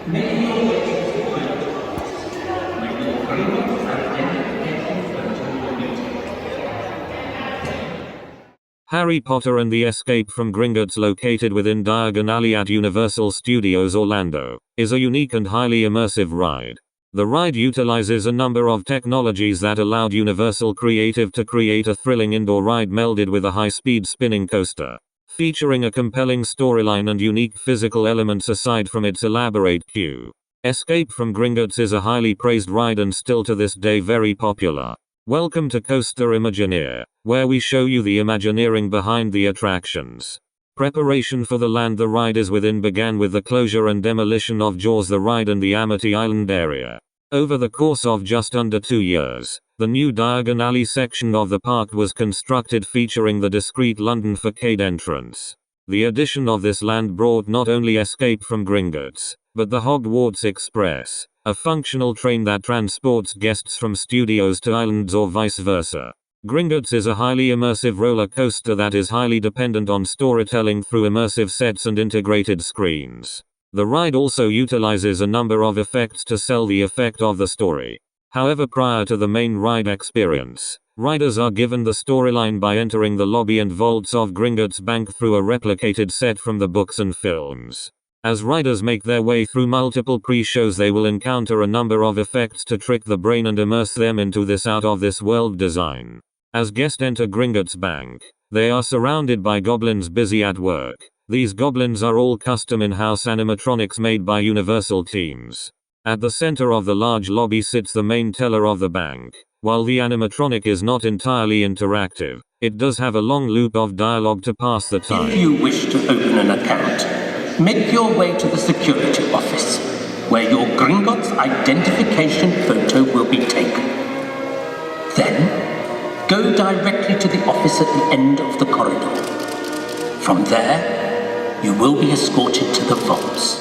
Make your way to the Gringotts, where your Gringotts identification photo will be taken. Harry Potter and the Escape from Gringotts, located within Diagon Alley at Universal Studios Orlando, is a unique and highly immersive ride. The ride utilizes a number of technologies that allowed Universal Creative to create a thrilling indoor ride melded with a high-speed spinning coaster, featuring a compelling storyline and unique physical elements aside from its elaborate queue. Escape from Gringotts is a highly praised ride and still to this day very popular. Welcome to Coaster Imagineer, where we show you the imagineering behind the attractions. Preparation for the land the ride is within began with the closure and demolition of Jaws the ride and the Amity Island area. Over the course of just under 2 years, the new Diagon Alley section of the park was constructed, featuring the discreet London facade entrance. The addition of this land brought not only Escape from Gringotts, but the Hogwarts Express, a functional train that transports guests from studios to islands or vice versa. Gringotts is a highly immersive roller coaster that is highly dependent on storytelling through immersive sets and integrated screens. The ride also utilizes a number of effects to sell the effect of the story. However, prior to the main ride experience, riders are given the storyline by entering the lobby and vaults of Gringotts Bank through a replicated set from the books and films. As riders make their way through multiple pre-shows, they will encounter a number of effects to trick the brain and immerse them into this out-of-this-world design. As guests enter Gringotts Bank, they are surrounded by goblins busy at work. These goblins are all custom in-house animatronics made by Universal teams. At the center of the large lobby sits the main teller of the bank. While the animatronic is not entirely interactive, it does have a long loop of dialogue to pass the time. If you wish to open an account, make your way to the security office, where your Gringotts identification photo will be taken. Then, go directly to the office at the end of the corridor. From there, you will be escorted to the vaults.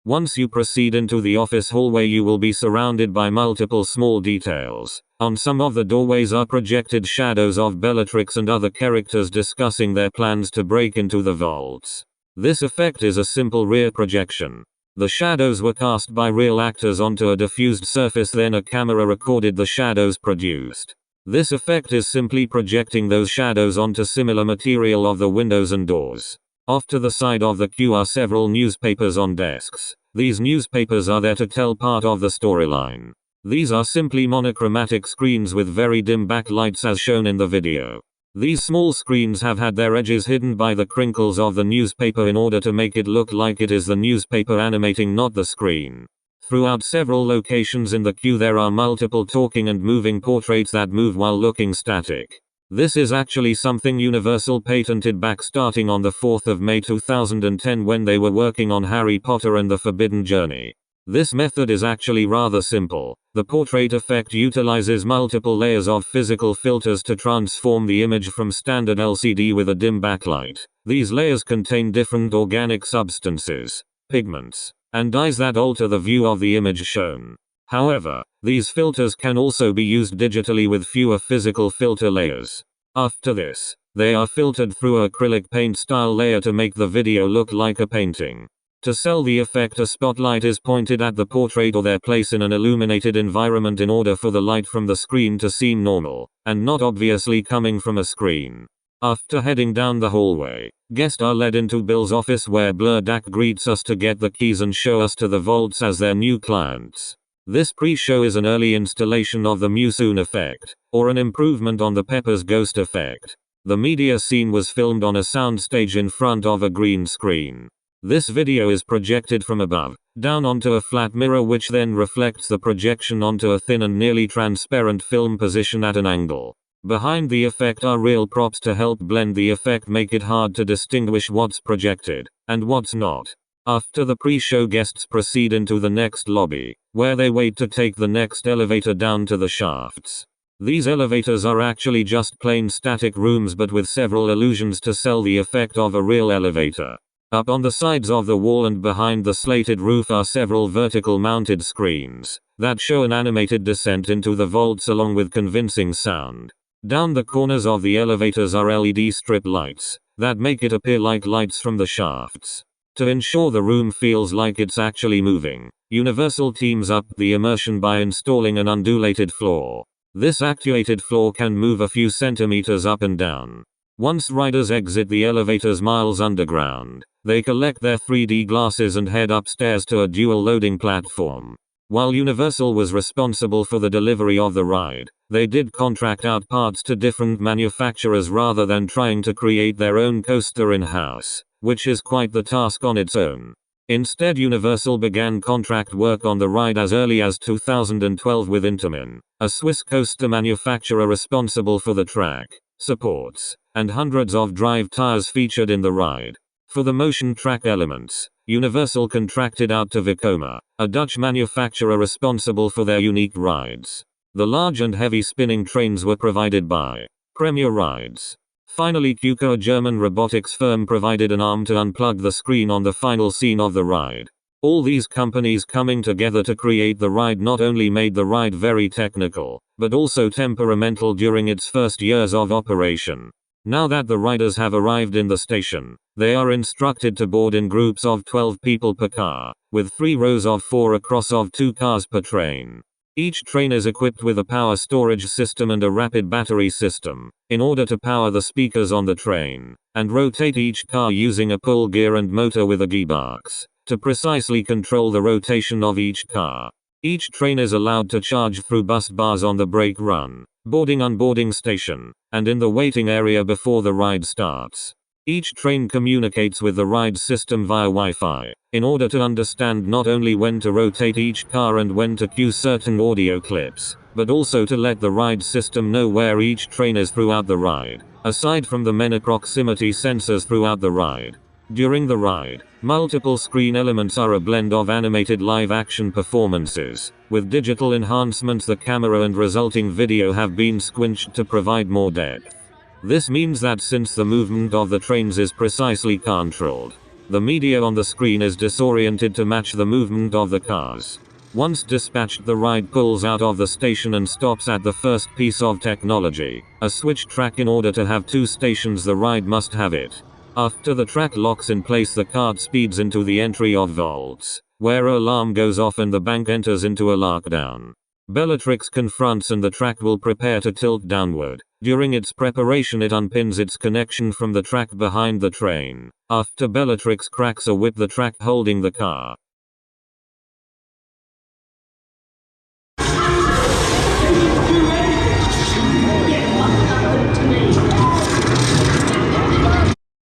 Once you proceed into the office hallway, you will be surrounded by multiple small details. On some of the doorways are projected shadows of Bellatrix and other characters discussing their plans to break into the vaults. This effect is a simple rear projection. The shadows were cast by real actors onto a diffused surface, then a camera recorded the shadows produced. This effect is simply projecting those shadows onto similar material of the windows and doors. Off to the side of the queue are several newspapers on desks. These newspapers are there to tell part of the storyline. These are simply monochromatic screens with very dim backlights as shown in the video. These small screens have had their edges hidden by the crinkles of the newspaper in order to make it look like it is the newspaper animating, not the screen. Throughout several locations in the queue there are multiple talking and moving portraits that move while looking static. This is actually something Universal patented back starting on the 4th of May 2010 when they were working on Harry Potter and the Forbidden Journey. This method is actually rather simple. The portrait effect utilizes multiple layers of physical filters to transform the image from standard LCD with a dim backlight. These layers contain different organic substances, pigments, and dyes that alter the view of the image shown. However, these filters can also be used digitally with fewer physical filter layers. After this, they are filtered through an acrylic paint style layer to make the video look like a painting. To sell the effect, a spotlight is pointed at the portrait or their place in an illuminated environment in order for the light from the screen to seem normal, and not obviously coming from a screen. After heading down the hallway, guests are led into Bill's office where Blurdak greets us to get the keys and show us to the vaults as their new clients. This pre-show is an early installation of the Musoon effect, or an improvement on the Pepper's Ghost effect. The media scene was filmed on a soundstage in front of a green screen. This video is projected from above, down onto a flat mirror which then reflects the projection onto a thin and nearly transparent film position at an angle. Behind the effect are real props to help blend the effect, make it hard to distinguish what's projected, and what's not. After the pre-show, guests proceed into the next lobby, where they wait to take the next elevator down to the shafts. These elevators are actually just plain static rooms but with several illusions to sell the effect of a real elevator. Up on the sides of the wall and behind the slated roof are several vertical mounted screens that show an animated descent into the vaults along with convincing sound. Down the corners of the elevators are LED strip lights that make it appear like lights from the shafts. To ensure the room feels like it's actually moving, Universal teams up the immersion by installing an undulated floor. This actuated floor can move a few centimeters up and down. Once riders exit the elevators miles underground, they collect their 3D glasses and head upstairs to a dual loading platform. While Universal was responsible for the delivery of the ride, they did contract out parts to different manufacturers rather than trying to create their own coaster in-house, which is quite the task on its own. Instead, Universal began contract work on the ride as early as 2012 with Intamin, a Swiss coaster manufacturer responsible for the track, supports, and hundreds of drive tires featured in the ride. For the motion track elements, Universal contracted out to Vekoma, a Dutch manufacturer responsible for their unique rides. The large and heavy spinning trains were provided by Premier Rides. Finally, Kuka, a German robotics firm, provided an arm to unplug the screen on the final scene of the ride. All these companies coming together to create the ride not only made the ride very technical, but also temperamental during its first years of operation. Now that the riders have arrived in the station, they are instructed to board in groups of 12 people per car, with 3 rows of 4 across of 2 cars per train. Each train is equipped with a power storage system and a rapid battery system, in order to power the speakers on the train, and rotate each car using a pull gear and motor with a gearbox, to precisely control the rotation of each car. Each train is allowed to charge through bus bars on the brake run, boarding-unboarding station, and in the waiting area before the ride starts. Each train communicates with the ride system via Wi-Fi, in order to understand not only when to rotate each car and when to cue certain audio clips, but also to let the ride system know where each train is throughout the ride, aside from the many proximity sensors throughout the ride. During the ride, multiple screen elements are a blend of animated live-action performances. With digital enhancements, the camera and resulting video have been squinched to provide more depth. This means that since the movement of the trains is precisely controlled, the media on the screen is disoriented to match the movement of the cars. Once dispatched, the ride pulls out of the station and stops at the first piece of technology, a switch track. In order to have 2 stations, the ride must have it. After the track locks in place, the cart speeds into the entry of vaults, where an alarm goes off and the bank enters into a lockdown. Bellatrix confronts and the track will prepare to tilt downward. During its preparation, it unpins its connection from the track behind the train. After Bellatrix cracks a whip the track holding the car.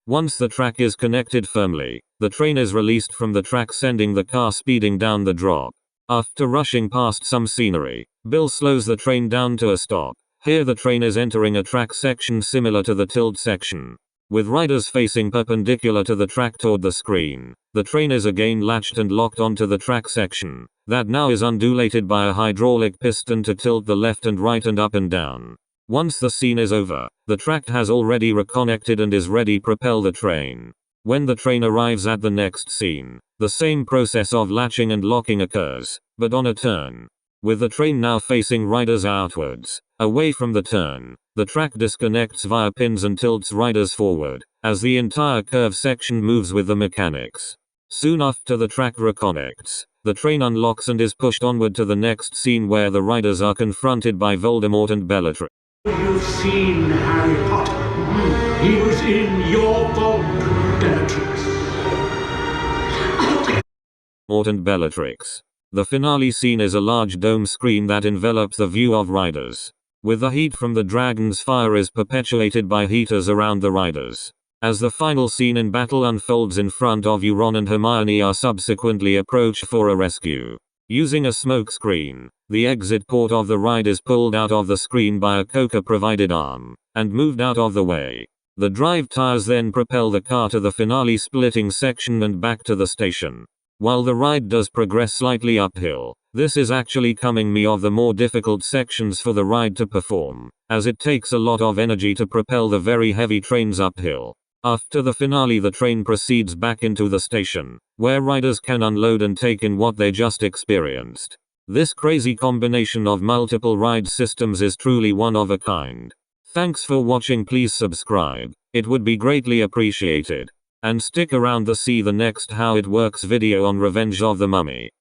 Once the track is connected firmly, the train is released from the track, sending the car speeding down the drop. After rushing past some scenery, Bill slows the train down to a stop. Here the train is entering a track section similar to the tilt section. With riders facing perpendicular to the track toward the screen, the train is again latched and locked onto the track section, that now is undulated by a hydraulic piston to tilt the left and right and up and down. Once the scene is over, the track has already reconnected and is ready to propel the train. When the train arrives at the next scene, the same process of latching and locking occurs, but on a turn. With the train now facing riders outwards, away from the turn, the track disconnects via pins and tilts riders forward, as the entire curve section moves with the mechanics. Soon after the track reconnects, the train unlocks and is pushed onward to the next scene, where the riders are confronted by Voldemort and Bellatrix. You've seen Harry Potter. He was in your vault, Bellatrix. And Bellatrix. The finale scene is a large dome screen that envelops the view of riders. With the heat from the dragon's fire is perpetuated by heaters around the riders. As the final scene in battle unfolds in front of you, Ron and Hermione are subsequently approached for a rescue. Using a smoke screen, the exit port of the ride is pulled out of the screen by a Coca-provided arm, and moved out of the way. The drive tires then propel the car to the finale splitting section and back to the station. While the ride does progress slightly uphill, this is actually coming me of the more difficult sections for the ride to perform, as it takes a lot of energy to propel the very heavy trains uphill. After the finale, the train proceeds back into the station, where riders can unload and take in what they just experienced. This crazy combination of multiple ride systems is truly one of a kind. Thanks for watching. Please subscribe, it would be greatly appreciated. And stick around to see the next How It Works video on Revenge of the Mummy.